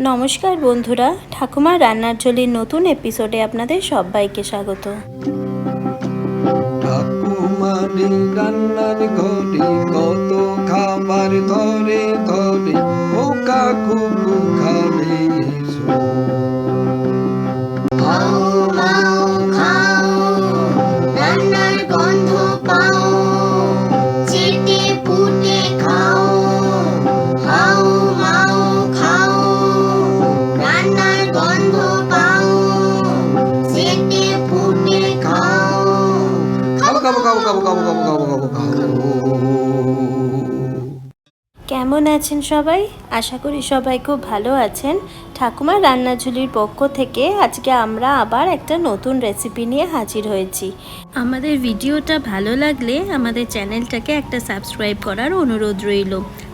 নমস্কার বন্ধুরা, ঠাকুমার রান্নার ঝোলির নতুন এপিসোডে আপনাদের সবাইকে স্বাগত। ঠাকুমারি রান্নার ঘরে কত খাবার ধরে ধরে খোকা কুকু খাবে এসো। খাও মাও খাও, রান্নার গন্ধ পাও, চেটে পুটে খাও। খাও মাও খাও, রান্নার গন্ধ পাও, চেটে পুটে খাও। খাবো খাবো খাবো খাবো খাবো খাবো খাবো খাবো খাবো। কেমন আছেন সবাই? আশা করি সবাই খুব ভালো আছেন। ঠাকুমার রান্নার ঝুলির পক্ষ থেকে আজকে আমরা আবার একটা নতুন রেসিপি নিয়ে হাজির হয়েছি। আমাদের ভিডিওটা ভালো লাগলে আমাদের চ্যানেলটাকে একটা সাবস্ক্রাইব করার অনুরোধ রইল,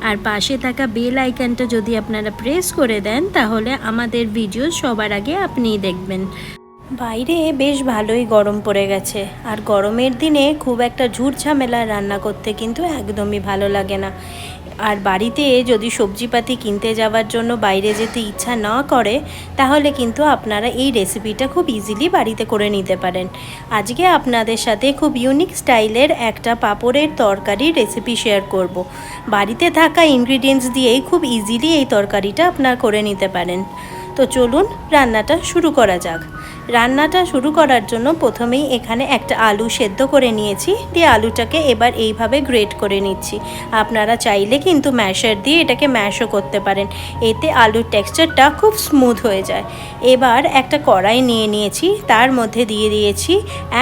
আর পাশে থাকা বেল আইকনটা যদি আপনারা প্রেস করে দেন তাহলে আমাদের ভিডিও সবার আগে আপনিই দেখবেন। বাইরে বেশ ভালোই গরম পড়ে গেছে, আর গরমের দিনে খুব একটা ঝুট ঝামেলা রান্না করতে কিন্তু একদমই ভালো লাগে না। আর বাড়িতে যদি সবজিপাতি কিনতে যাওয়ার জন্য বাইরে যেতে ইচ্ছা না করে, তাহলে কিন্তু আপনারা এই রেসিপিটা খুব ইজিলি বাড়িতে করে নিতে পারেন। আজকে আপনাদের সাথে খুব ইউনিক স্টাইলের একটা পাঁপড়ের তরকারি রেসিপি শেয়ার করব। বাড়িতে থাকা ইনগ্রিডিয়েন্টস দিয়েই খুব ইজিলি এই তরকারিটা আপনারা করে নিতে পারেন। তো চলুন রান্নাটা শুরু করা যাক। রান্নাটা শুরু করার জন্য প্রথমেই এখানে একটা আলু সেদ্ধ করে নিয়েছি, দিয়ে আলুটাকে এবার এইভাবে গ্রেট করে নিচ্ছি। আপনারা চাইলে কিন্তু ম্যাশার দিয়ে এটাকে ম্যাশও করতে পারেন, এতে আলুর টেক্সচারটা খুব স্মুথ হয়ে যায়। এবার একটা কড়াই নিয়ে নিয়েছি, তার মধ্যে দিয়ে দিয়েছি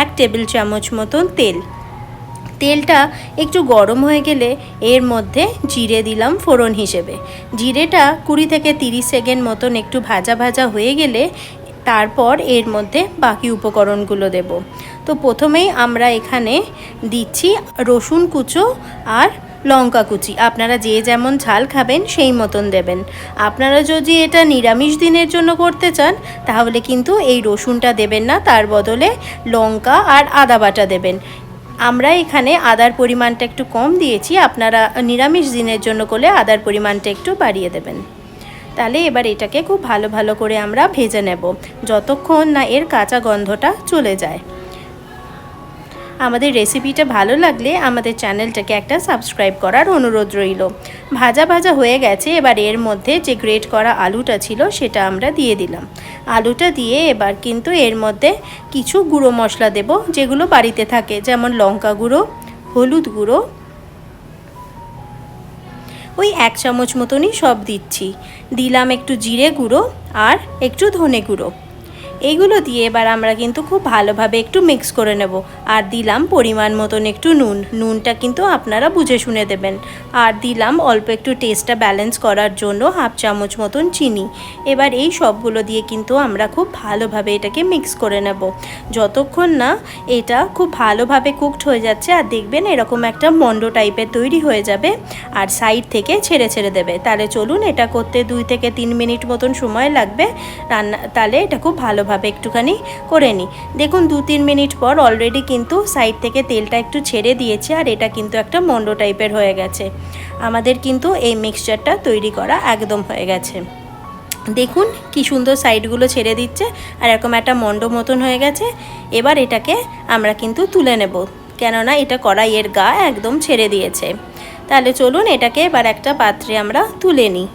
1 টেবিল চামচ মতন তেল। তেলটা একটু গরম হয়ে গেলে এর মধ্যে জিরে দিলাম ফোড়ন হিসেবে। জিরেটা 20 থেকে 30 সেকেন্ড মতন একটু ভাজা ভাজা হয়ে গেলে তারপর এর মধ্যে বাকি উপকরণগুলো দেব। তো প্রথমেই আমরা এখানে দিচ্ছি রসুন কুচো আর লঙ্কা কুচি। আপনারা যে যেমন ঝাল খাবেন সেই মতন দেবেন। আপনারা যদি এটা নিরামিষ দিনের জন্য করতে চান তাহলে কিন্তু এই রসুনটা দেবেন না, তার বদলে লঙ্কা আর আদা বাটা দেবেন। আমরা এখানে আদার পরিমাণটা একটু কম দিয়েছি, আপনারা নিরামিষ দিনের জন্য করলে আদার পরিমাণটা একটু বাড়িয়ে দেবেন। তাহলে এবার এটাকে খুব ভালো করে আমরা ভেজে নেব যতক্ষণ না এর কাঁচা গন্ধটা চলে যায়। আমাদের রেসিপিটা ভালো লাগলে আমাদের চ্যানেলটাকে একটা সাবস্ক্রাইব করার অনুরোধ রইল। ভাজা ভাজা হয়ে গেছে, এবার এর মধ্যে যে গ্রেট করা আলুটা ছিল সেটা আমরা দিয়ে দিলাম। আলুটা দিয়ে এবার কিন্তু এর মধ্যে কিছু গুঁড়ো মশলা দেব যেগুলো বাড়িতে থাকে, যেমন লঙ্কা গুঁড়ো, হলুদ গুঁড়ো, ওই 1 চামচ মতনই সব দিচ্ছি। দিলাম একটু জিরে গুঁড়ো আর একটু ধনে গুঁড়ো। এইগুলো দিয়ে এবার আমরা কিন্তু খুব ভালোভাবে একটু মিক্স করে নেব। আর দিলাম পরিমাণ মতন একটু নুনটা কিন্তু আপনারা বুঝে শুনে দেবেন। আর দিলাম অল্প একটু টেস্টটা ব্যালেন্স করার জন্য 1/2 চামচ মতন চিনি। এবার এই সবগুলো দিয়ে কিন্তু আমরা খুব ভালোভাবে এটাকে মিক্স করে নেব যতক্ষণ না এটা খুব ভালোভাবে কুকড হয়ে যাচ্ছে। আর দেখবেন এরকম একটা মন্ড টাইপের তৈরি হয়ে যাবে আর সাইড থেকে ছেড়ে ছেড়ে দেবে। তাহলে চলুন এটা করতে 2 থেকে 3 মিনিট মতন সময় লাগবে রান্না। তাহলে এটা খুব ভালোভাবে একটুখানি করে নিই। দেখুন 2-3 মিনিট পর অলরেডি কিন্তু সাইড থেকে তেলটা একটু ছেড়ে দিয়েছে আর এটা কিন্তু একটা মন্ড টাইপের হয়ে গেছে। আমাদের কিন্তু এই মিক্সচারটা তৈরি করা একদম হয়ে গেছে। দেখুন কি সুন্দর সাইডগুলো ছেড়ে দিচ্ছে আর এরকম একটা মন্ড মতন হয়ে গেছে। এবার এটাকে আমরা কিন্তু তুলে নেব, কেননা এটা কড়াইয়ের গা একদম ছেড়ে দিয়েছে। তাহলে চলুন এটাকে এবার একটা পাত্রে আমরা তুলে নিই।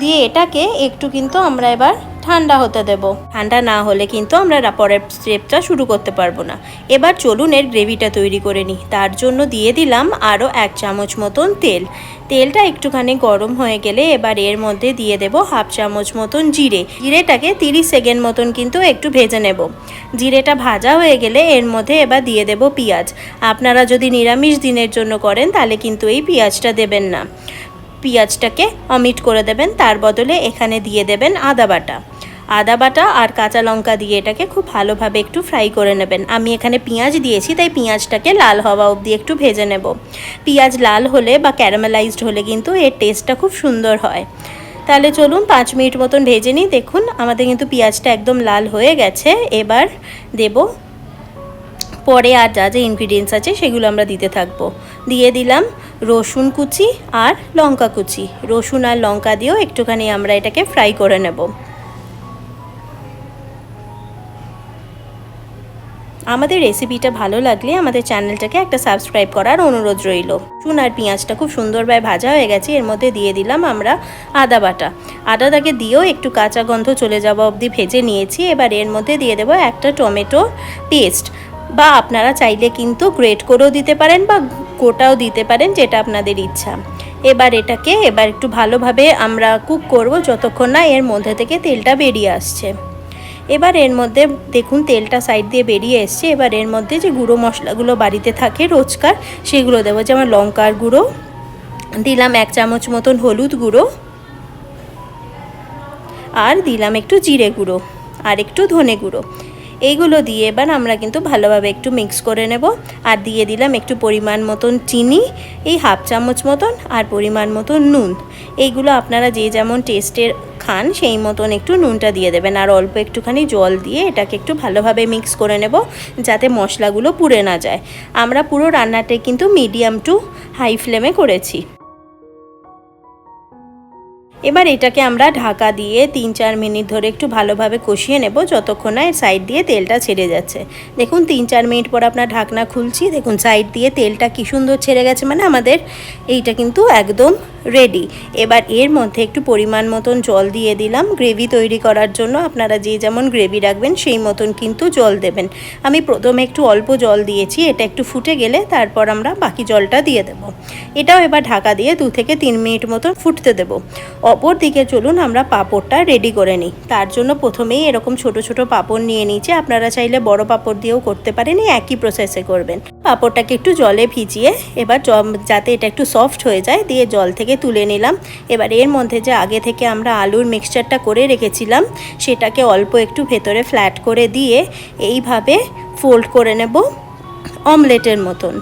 দিয়ে এটাকে একটু কিন্তু আমরা এবার ঠান্ডা হতে দেব। ঠান্ডা না হলে কিন্তু আমরা পরের স্টেপটা শুরু করতে পারবো না। এবার চলুন এর গ্রেভিটা তৈরি করে নিই। তার জন্য দিয়ে দিলাম আরও 1 চামচ মতন তেল। তেলটা একটুখানি গরম হয়ে গেলে এবার এর মধ্যে দিয়ে দেব 1/2 চামচ মতন জিরেটাকে 30 সেকেন্ড মতন কিন্তু একটু ভেজে নেব। জিরেটা ভাজা হয়ে গেলে এর মধ্যে এবার দিয়ে দেব পেঁয়াজ। আপনারা যদি নিরামিষ দিনের জন্য করেন তাহলে কিন্তু এই পেঁয়াজটা দেবেন না, পেঁয়াজটাকে অমিট করে দেবেন। তার বদলে এখানে দিয়ে দেবেন আদা বাটা আর কাঁচা লঙ্কা দিয়ে এটাকে খুব ভালোভাবে একটু ফ্রাই করে নেবেন। আমি এখানে পেঁয়াজ দিয়েছি তাই পেঁয়াজটাকে লাল হওয়া অবধি একটু ভেজে নেব। পেঁয়াজ লাল হলে বা ক্যারামেলাইজড হলে কিন্তু এর টেস্টটা খুব সুন্দর হয়। তাহলে চলুন 5 মিনিট মতন ভেজে নিই। দেখুন আমাদের কিন্তু পেঁয়াজটা একদম লাল হয়ে গেছে। এবার দেব পরে আর যা যা ইনগ্রিডিয়েন্টস আছে সেগুলো আমরা দিতে থাকবো। দিয়ে দিলাম রসুন কুচি আর লঙ্কা কুচি। রসুন আর লঙ্কা দিয়েও একটুখানি আমরা এটাকে ফ্রাই করে নেব। আমাদের রেসিপিটা ভালো লাগলে আমাদের চ্যানেলটাকে একটা সাবস্ক্রাইব করার অনুরোধ রইল। রসুন আর পেঁয়াজটা খুব সুন্দরভাবে ভাজা হয়ে গেছে। এর মধ্যে দিয়ে দিলাম আমরা আদা বাটা। আদাটাকে দিয়েও একটু কাঁচা গন্ধ চলে যাওয়া অবধি ভেজে নিয়েছি। এবার এর মধ্যে দিয়ে দেবো একটা টমেটো পেস্ট, বা আপনারা চাইলে কিন্তু গ্রেট করেও দিতে পারেন বা গোটাও দিতে পারেন, যেটা আপনাদের ইচ্ছা। এবার এটাকে একটু ভালোভাবে আমরা কুক করব যতক্ষণ না এর মধ্যে থেকে তেলটা বেরিয়ে আসছে। এবার এর মধ্যে দেখুন তেলটা সাইড দিয়ে বেরিয়ে এসছে। এবার এর মধ্যে যে গুঁড়ো মশলাগুলো বাড়িতে থাকে রোজকার, সেগুলো দেবো। যেমন লঙ্কার গুঁড়ো দিলাম 1 চামচ মতন, হলুদ গুঁড়ো, আর দিলাম একটু জিরে গুঁড়ো আর একটু ধনে গুঁড়ো। এইগুলো দিয়ে এবার আমরা কিন্তু ভালোভাবে একটু মিক্স করে নেব। আর দিয়ে দিলাম একটু পরিমাণ মতন চিনি, এই 1/2 চামচ মতন, আর পরিমাণ মতন নুন। এইগুলো আপনারা যে যেমন টেস্টের খান সেই মতন একটু নুনটা দিয়ে দেবেন। আর অল্প একটুখানি জল দিয়ে এটাকে একটু ভালোভাবে মিক্স করে নেব, যাতে মশলাগুলো পুড়ে না যায়। আমরা পুরো রান্নাটাই কিন্তু মিডিয়াম টু হাই ফ্লেমে করেছি। এবার এটাকে আমরা ঢাকা দিয়ে 3-4 মিনিট ধরে একটু ভালোভাবে কষিয়ে নেব, যতক্ষণ না এর সাইড দিয়ে তেলটা ছেড়ে যাচ্ছে। দেখুন 3-4 মিনিট পর আপনার ঢাকনা খুলছি, দেখুন সাইড দিয়ে তেলটা কি সুন্দর ছেড়ে গেছে, মানে আমাদের এইটা কিন্তু একদম রেডি। এবার এর মধ্যে একটু পরিমাণ মতন জল দিয়ে দিলাম গ্রেভি তৈরি করার জন্য। আপনারা যে যেমন গ্রেভি রাখবেন সেই মতন কিন্তু জল দেবেন। আমি প্রথমে একটু অল্প জল দিয়েছি, এটা একটু ফুটে গেলে তারপর আমরা বাকি জলটা দিয়ে দেব। এটাও এবার ঢাকা দিয়ে 2 থেকে 3 মিনিট মতন ফুটতে দেব। অপর দিকে চলুন আমরা পাঁপড়টা রেডি করে নিই। তার জন্য প্রথমেই এরকম ছোট ছোট পাঁপড় নিয়ে নিয়েছি। আপনারা চাইলে বড় পাঁপড় দিয়েও করতে পারেন, একই প্রসেসে করবেন। পাঁপড়টাকে একটু জলে ভিজিয়ে এবার যাতে এটা একটু সফট হয়ে যায় দিয়ে জল থেকে তুলে নিলাম। এবার এর মধ্যে যে আগে থেকে আমরা আলুর মিক্সচারটা করে রেখেছিলাম সেটাকে অল্প একটু ভেতরে ফ্ল্যাট করে দিয়ে এইভাবে ফোল্ড করে নেব অমলেটের মতন।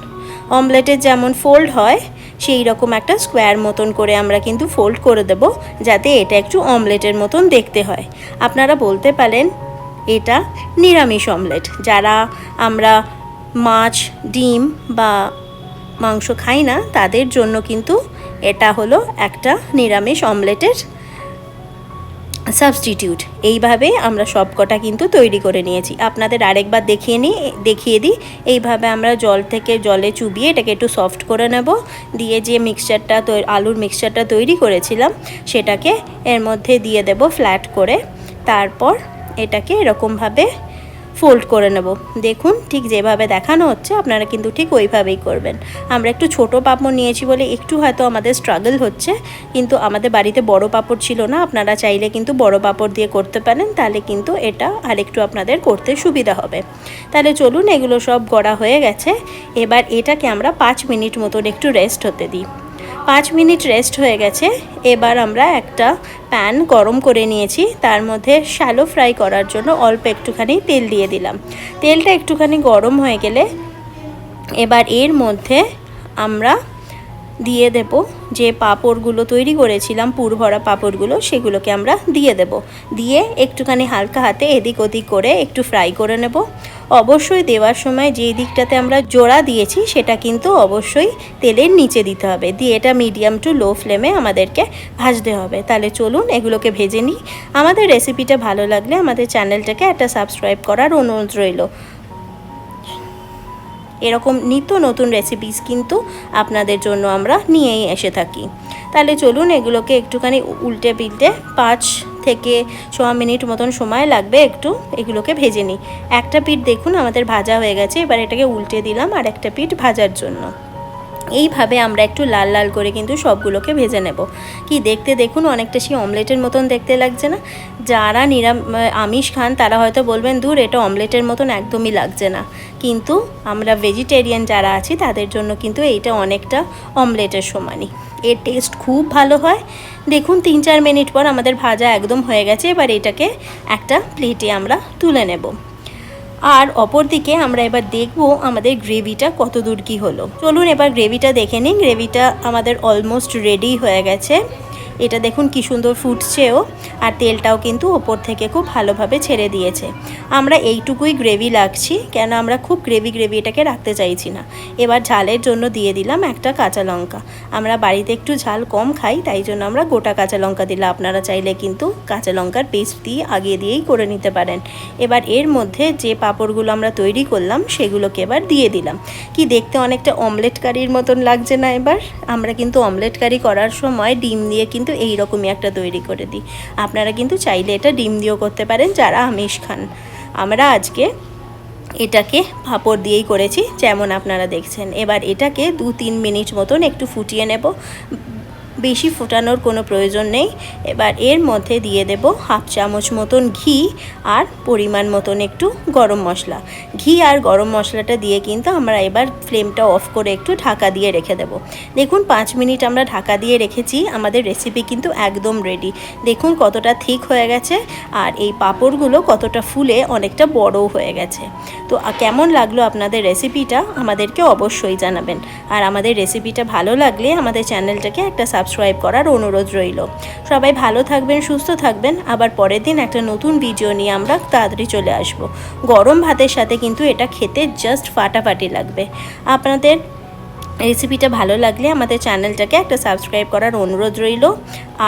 অমলেটের যেমন ফোল্ড হয় সেই রকম একটা স্কোয়ার মতন করে আমরা কিন্তু ফোল্ড করে দেব, যাতে এটা একটু অমলেটের মতন দেখতে হয়। আপনারা বলতে পারেন এটা নিরামিষ অমলেট। যারা আমরা মাছ, ডিম বা মাংস খাই না তাদের জন্য কিন্তু এটা হলো একটা নিরামিষ অমলেটের সাবস্টিটিউট। এইভাবে আমরা সবকটা কিন্তু তৈরি করে নিয়েছি। আপনাদের আরেকবার দেখিয়ে দিই। এইভাবে আমরা জলে চুবিয়ে এটাকে একটু সফট করে নেব, দিয়ে যে মিক্সচারটা আলুর মিক্সচারটা তৈরি করেছিলাম সেটাকে এর মধ্যে দিয়ে দেব ফ্ল্যাট করে। তারপর এটাকে এরকমভাবে ফোল্ড করে নেব। দেখুন ঠিক যেভাবে দেখানো হচ্ছে আপনারা কিন্তু ঠিক ওইভাবেই করবেন। আমরা একটু ছোট পাঁপড় নিয়েছি বলে একটু হয়তো আমাদের স্ট্রাগল হচ্ছে, কিন্তু আমাদের বাড়িতে বড় পাঁপড় ছিল না। আপনারা চাইলে কিন্তু বড় পাঁপড় দিয়ে করতে পারেন, তাহলে কিন্তু এটা আরেকটু আপনাদের করতে সুবিধা হবে। তাহলে চলুন, এগুলো সব গড়া হয়ে গেছে। এবার এটাকে আমরা 5 মিনিট মতন একটু রেস্ট হতে দিই। 5 মিনিট রেস্ট হয়ে গেছে। এবার আমরা একটা প্যান গরম করে নিয়েছি, তার মধ্যে শ্যালো ফ্রাই করার জন্য অল্প একটুখানি তেল দিয়ে দিলাম। তেলটা একটুখানি গরম হয়ে গেলে এবার এর মধ্যে আমরা দিয়ে দেব যে পাঁপড়গুলো তৈরি করেছিলাম, পুর ভরা পাঁপড়গুলো, সেগুলোকে আমরা দিয়ে দেব। দিয়ে একটুখানি হালকা হাতে এদিক ওদিক করে একটু ফ্রাই করে নেব। অবশ্যই দেওয়ার সময় যেই দিকটাতে আমরা জোড়া দিয়েছি সেটা কিন্তু অবশ্যই তেলের নিচে দিতে হবে। দিয়ে এটা মিডিয়াম টু লো ফ্লেমে আমাদেরকে ভাজতে হবে। তাহলে চলুন এগুলোকে ভেজে নিই। আমাদের রেসিপিটা ভালো লাগলে আমাদের চ্যানেলটাকে একটা সাবস্ক্রাইব করার অনুরোধ রইল। এরকম নিত্য নতুন রেসিপিস কিন্তু আপনাদের জন্য আমরা নিয়েই এসে থাকি। তাহলে চলুন এগুলোকে একটুখানি উল্টে পিল্টে 5 থেকে 6 মিনিট মতন সময় লাগবে একটু এগুলোকে ভেজে নিই। একটা পিঠ দেখুন আমাদের ভাজা হয়ে গেছে। এবার এটাকে উল্টে দিলাম আর একটা পিঠ ভাজার জন্য। এইভাবে আমরা একটু লাল লাল করে কিন্তু সবগুলোকে ভেজে নেব। কি দেখতে দেখুন অনেকটা সেই অমলেটের মতন দেখতে লাগছে না? যারা আমিষ খান তারা হয়তো বলবেন দূর, এটা অমলেটের মতন একদমই লাগছে না। কিন্তু আমরা ভেজিটেরিয়ান যারা আছি তাদের জন্য কিন্তু এইটা অনেকটা অমলেটের সমানই। এর টেস্ট খুব ভালো হয়। দেখুন 3-4 মিনিট পর আমাদের ভাজা একদম হয়ে গেছে। এবার এটাকে একটা প্লেটে আমরা তুলে নেব। আর অপর দিকে আমরা এবার দেখব আমাদের গ্রেভিটা কত দূর কী হলো। চলুন এবার গ্রেভিটা দেখে নিই। গ্রেভিটা আমাদের অলমোস্ট রেডি হয়ে গেছে। এটা দেখুন কি সুন্দর ফুটছেও, আর তেলটাও কিন্তু ওপর থেকে খুব ভালোভাবে ছেড়ে দিয়েছে। আমরা এইটুকুই গ্রেভি লাগছি, কেন আমরা খুব গ্রেভি এটাকে রাখতে চাইছি না। এবার ঝালের জন্য দিয়ে দিলাম একটা কাঁচা লঙ্কা। আমরা বাড়িতে একটু ঝাল কম খাই, তাই জন্য আমরা গোটা কাঁচা লঙ্কা দিলাম। আপনারা চাইলে কিন্তু কাঁচা লঙ্কার পেস্ট দিয়ে আগে দিয়েই করে নিতে পারেন। এবার এর মধ্যে যে পাঁপড়গুলো আমরা তৈরি করলাম সেগুলোকে এবার দিয়ে দিলাম। কি দেখতে অনেকটা অমলেট কারির মতন লাগছে না? এবার আমরা কিন্তু অমলেট কারি করার সময় ডিম দিয়ে কিন্তু এইরকমই একটা তৈরি করে দিই। আপনারা কিন্তু চাইলে এটা ডিম দিয়েও করতে পারেন যারা আমিষ খান। আমরা আজকে এটাকে পাঁপড় দিয়েই করেছি, যেমন আপনারা দেখছেন। এবার এটাকে 2-3 মিনিট মতন একটু ফুটিয়ে নেব, বেশি ফোটানোর কোনো প্রয়োজন নেই। এবার এর মধ্যে দিয়ে দেব 1/2 চামচ মতন ঘি আর পরিমাণ মতন একটু গরম মশলা। ঘি আর গরম মশলাটা দিয়ে কিন্তু আমরা এবার ফ্লেমটা অফ করে একটু ঢাকা দিয়ে রেখে দেব। দেখুন 5 মিনিট আমরা ঢাকা দিয়ে রেখেছি, আমাদের রেসিপি কিন্তু একদম রেডি। দেখুন কতটা থিক হয়ে গেছে, আর এই পাঁপড়গুলো কতটা ফুলে অনেকটা বড়ও হয়ে গেছে। তো কেমন লাগলো আপনাদের রেসিপিটা আমাদেরকে অবশ্যই জানাবেন। আর আমাদের রেসিপিটা ভালো লাগলে আমাদের চ্যানেলটাকে একটা সাবস্ক্রাইব করার অনুরোধ রইল। সবাই ভালো থাকবেন, সুস্থ থাকবেন। আবার পরের দিন একটা নতুন ভিডিও নিয়ে আমরা তাড়াতাড়ি চলে আসব। গরম ভাতের সাথে কিন্তু এটা খেতে জাস্ট ফাটাফাটি লাগবে। আপনাদের রেসিপিটা ভালো লাগলে আমাদের চ্যানেলটাকে একটা সাবস্ক্রাইব করার অনুরোধ রইল।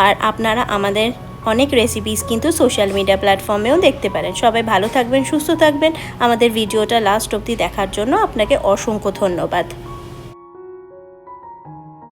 আর আপনারা আমাদের অনেক রেসিপিস কিন্তু সোশ্যাল মিডিয়া প্ল্যাটফর্মেও দেখতে পারেন। সবাই ভালো থাকবেন, সুস্থ থাকবেন। আমাদের ভিডিওটা লাস্ট অবধি দেখার জন্য আপনাকে অসংখ্য ধন্যবাদ।